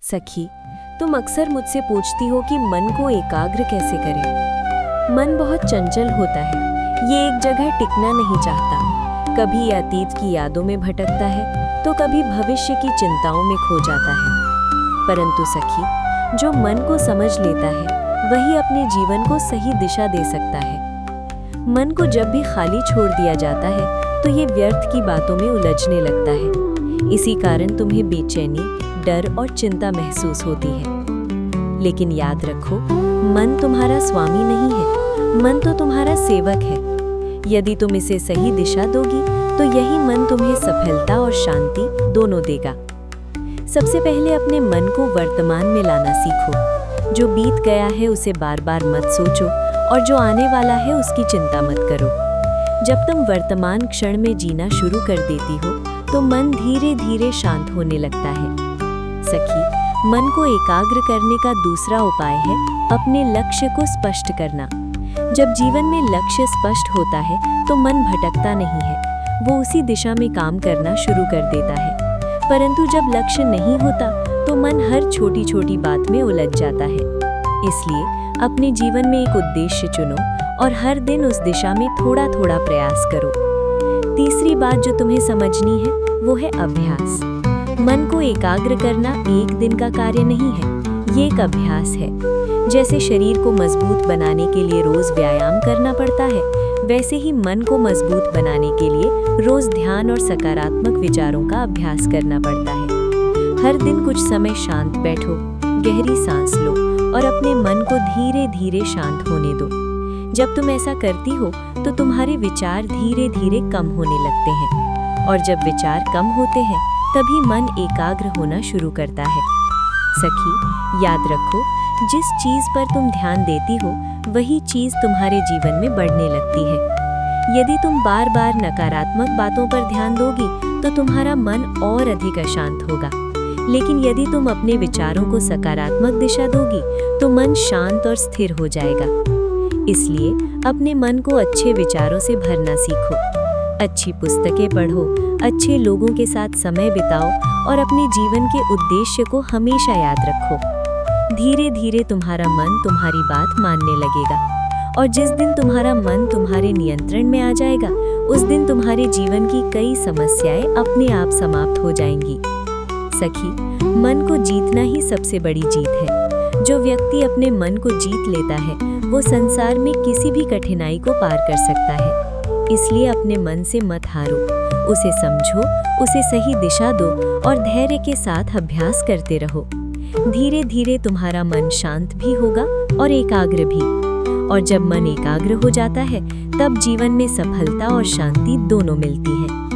सखी, तुम अक्सर मुझसे पूछती हो कि मन को एकाग्र कैसे करें। मन बहुत चंचल होता है, ये एक जगह टिकना नहीं चाहता। कभी अतीत की यादों में भटकता है तो कभी भविष्य की चिंताओं में खो जाता है। परंतु सखी, जो मन को समझ लेता है वही अपने जीवन को सही दिशा दे सकता है। मन को जब भी खाली छोड़ दिया जाता है तो ये व्यर्थ की बातों में उलझने लगता है। इसी कारण तुम्हें बेचैनी, डर और चिंता महसूस होती है। लेकिन याद रखो, मन तुम्हारा स्वामी नहीं है, मन तो तुम्हारा सेवक है। यदि तुम इसे सही दिशा दोगी तो यही मन तुम्हें सफलता और शांति दोनों देगा। सबसे पहले अपने मन को वर्तमान में लाना सीखो। जो बीत गया है उसे बार बार मत सोचो और जो आने वाला है उसकी चिंता मत करो। जब तुम वर्तमान क्षण में जीना शुरू कर देती हो तो मन धीरे धीरे शांत होने लगता है। सखी, मन को एकाग्र करने का दूसरा उपाय है अपने लक्ष्य को स्पष्ट करना। जब जीवन में लक्ष्य स्पष्ट होता है तो मन भटकता नहीं है, वो उसी दिशा में काम करना शुरू कर देता है। परंतु जब लक्ष्य नहीं होता तो मन हर छोटी छोटी बात में उलझ जाता है। इसलिए अपने जीवन में एक उद्देश्य चुनो और हर दिन उस दिशा में थोड़ा थोड़ा प्रयास करो। तीसरी बात जो तुम्हें समझनी है वो है अभ्यास। मन को एकाग्र करना एक दिन का कार्य नहीं है, ये एक अभ्यास है। जैसे शरीर को मजबूत बनाने के लिए रोज व्यायाम करना पड़ता है, वैसे ही मन को मजबूत बनाने के लिए रोज ध्यान और सकारात्मक विचारों का अभ्यास करना पड़ता है। हर दिन कुछ समय शांत बैठो, गहरी सांस लो और अपने मन को धीरे धीरे शांत होने दो। जब तुम ऐसा करती हो तो तुम्हारे विचार धीरे धीरे कम होने लगते हैं, और जब विचार कम होते हैं तभी मन एकाग्र होना शुरू करता है। सखी, याद रखो, जिस चीज पर तुम ध्यान देती हो वही चीज तुम्हारे जीवन में बढ़ने लगती है। यदि तुम बार बार नकारात्मक बातों पर ध्यान दोगी तो तुम्हारा मन और अधिक अशांत होगा। लेकिन यदि तुम अपने विचारों को सकारात्मक दिशा दोगी तो मन शांत और स्थिर हो जाएगा। इसलिए अपने मन को अच्छे विचारों से भरना सीखो। अच्छी पुस्तकें पढ़ो, अच्छे लोगों के साथ समय बिताओ और अपने जीवन के उद्देश्य को हमेशा याद रखो। धीरे धीरे तुम्हारा मन तुम्हारी बात मानने लगेगा, और जिस दिन तुम्हारा मन तुम्हारे नियंत्रण में आ जाएगा उस दिन तुम्हारे जीवन की कई समस्याएं अपने आप समाप्त हो जाएंगी। सखी, मन को जीतना ही सबसे बड़ी जीत है। जो व्यक्ति अपने मन को जीत लेता है वो संसार में किसी भी कठिनाई को पार कर सकता है। इसलिए अपने मन से मत हारो, उसे समझो, उसे सही दिशा दो और धैर्य के साथ अभ्यास करते रहो। धीरे धीरे तुम्हारा मन शांत भी होगा और एकाग्र भी। और जब मन एकाग्र हो जाता है तब जीवन में सफलता और शांति दोनों मिलती है।